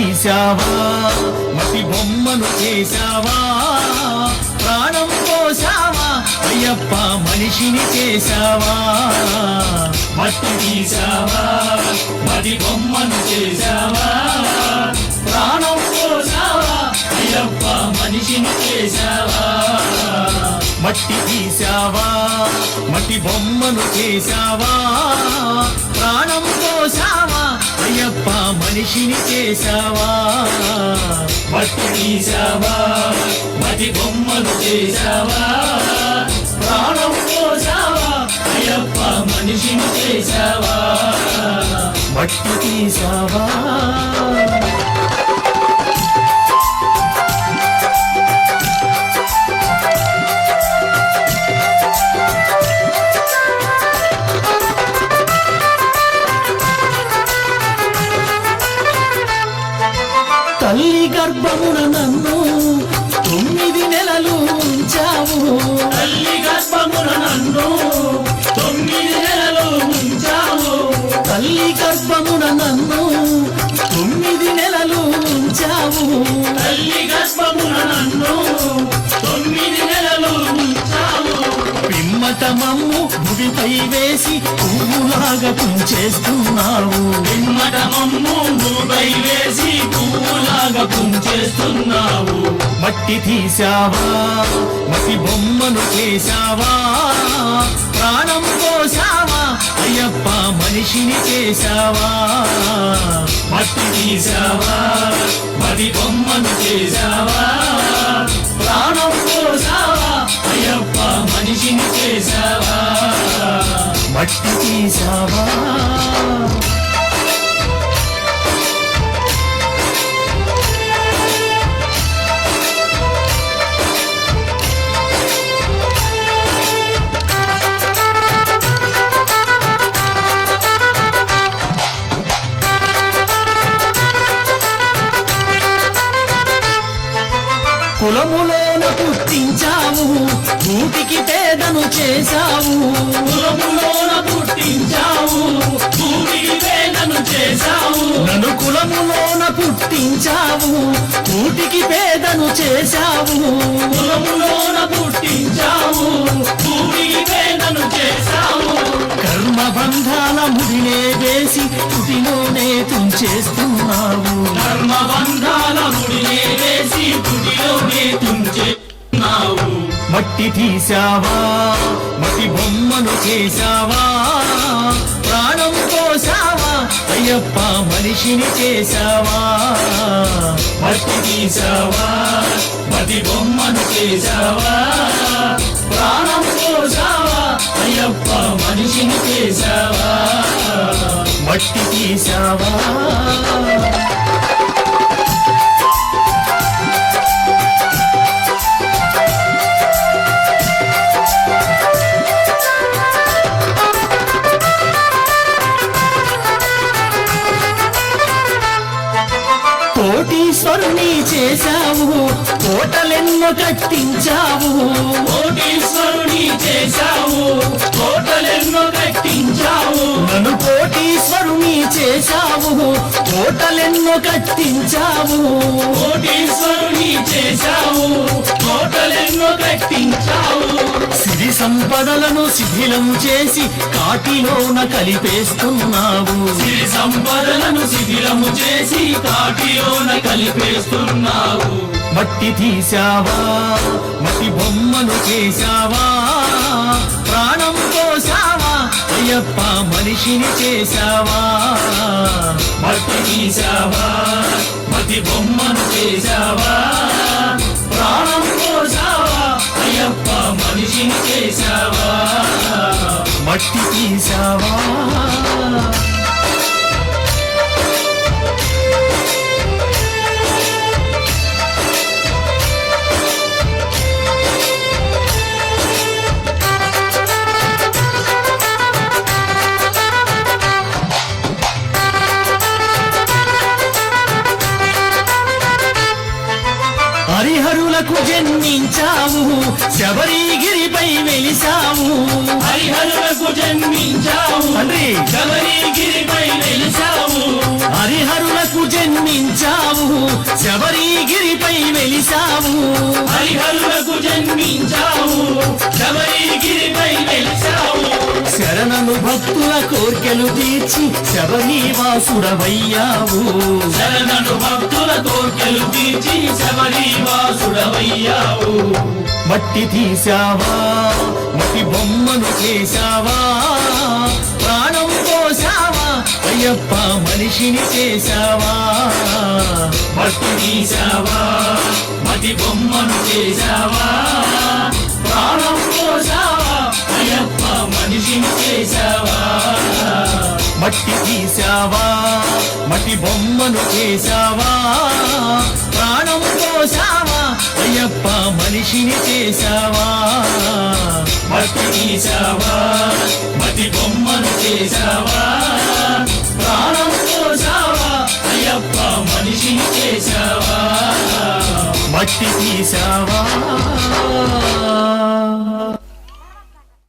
తీసావా మట్టి బొమ్మను చేశావా ప్రాణం పోసావా అయ్యప్ప మనిషిని చేశావా మట్టి తీసావా మట్టి బొమ్మను చేశావా ప్రాణం పోసావా అయ్యప్ప మనిషిని చేశావా మట్టి తీసావా మట్టి బొమ్మను చేశావా ప్రాణం పోసావా అయ్యప్ప మనిషిని చేశావా మట్టి తీసావా మట్టి బొమ్మను చేశావా ప్రాణం పోసావా అయ్యప్ప మనిషిని చేశావా మట్టి తీసావా తల్లి గర్భమున నన్ను 9 నెలలు ఉంచావు తల్లి గర్భమున నన్ను 9 నెలలు ఉంచావు తల్లి గర్భమున నన్ను 9 నెలలు ఉంచావు తల్లి గర్భమున నన్ను 9 నెలలు ఉంచావు పిమ్మట మమ్ము భూమిపై వేసి పువ్వులాగా తుంచేస్తున్నావు పిమ్మట మమ్ము భూమిపై వేసి పువ్వులాగా తుంచేస్తున్నావు మట్టి తీసావా మట్టి బొమ్మను చేశావా ప్రాణం పోసావా అయ్యప్ప మనిషిని చేశావా మట్టి తీసావా మట్టి బొమ్మను చేశావా ప్రాణం పోసావా అయ్యప్ప మనిషిని చేశావా మట్టి తీసావా కులములోన పుట్టించావు కూటికి పేదను చేశావు కులములోన పుట్టించావు భూమికి పేదను చేశావు నన్ను కులములోన పుట్టించావు కూటికి పేదను చేశావు కులములోన పుట్టించావు భూమికి పేదను చేశావు కర్మ బంధాల ముడినే వేసి తుటిలోనే తుంచేస్తున్నావు ధర్మ బంధాల ముడినే వేసి తుడిలోనే తుంచేస్తున్నావు మట్టి తీసావా మట్టి బొమ్మను చేశావా ప్రాణం పోసావా అయ్యప్ప మనిషిని చేశావా మట్టి తీసావా మట్టి బొమ్మను చేశావా ప్రాణం పోసావా అయ్యప్ప మనిషిని చేశావా మట్టి తీసావా కోటీశ్వరుని చేశావు కోటలెన్నో కట్టించావు కోటీశ్వరుని చేశావు కోటలెన్నో కట్టించావు నన్ను కోటీశ్వరుని చేశావు కోటలెన్నో కట్టించావు కోటీశ్వరుని చేశావు కోటలెన్నో కట్టించావు సిరి సంపదలను శిథిలం చేసి కాటిలోన కలిపేస్తున్నావు సిరి సంపదలను శిథిలము చేసి కాటిలోన కలిపేస్తున్నావు మట్టి తీసావా మట్టి బొమ్మను చేశావా ప్రాణం పోసావా అయ్యప్ప మనిషిని చేశావా మట్టి తీసావా మట్టి బొమ్మను చేశావా ప్రాణం పోసావా అయ్యప్ప మనిషిని చేశావా మట్టి తీసావా హరిహరులకు జన్మించావు శబరిగిరిపై వెలిసావు హరిహరులకు జన్మించావు తండ్రి శబరిగిరిపై వెలిసావు హరిహరులకు జన్మించావు శబరిగిరిపై వెలిసావు హరిహరులకు జన్మించావు శబరిగిరిపై వెలిసావు శరణను భక్తుల కోర్కెలు తీర్చి శబరివాసుడవయ్యావు శరణను భక్తుల కోర్కెలు తీర్చి శబరివాసుడవయ్యావు మట్టి తీసావా మట్టి బొమ్మను చేశావా ప్రాణం పోసావా అయ్యప్ప మనిషిని చేశావా మట్టి తీసావా మట్టి బొమ్మను చేశావా ప్రాణం పోసావా అయ్యప్ప మనిషిని చేశావా మట్టి తీసావా మట్టి బొమ్మను చేశావా ప్రాణం పోసావా అయ్యప్ప మనిషిని చేశావా మట్టి తీసావా మట్టి బొమ్మను చేశావా ప్రాణం పోసావా అయ్యప్ప మనిషిని చేశావా మట్టి తీసావా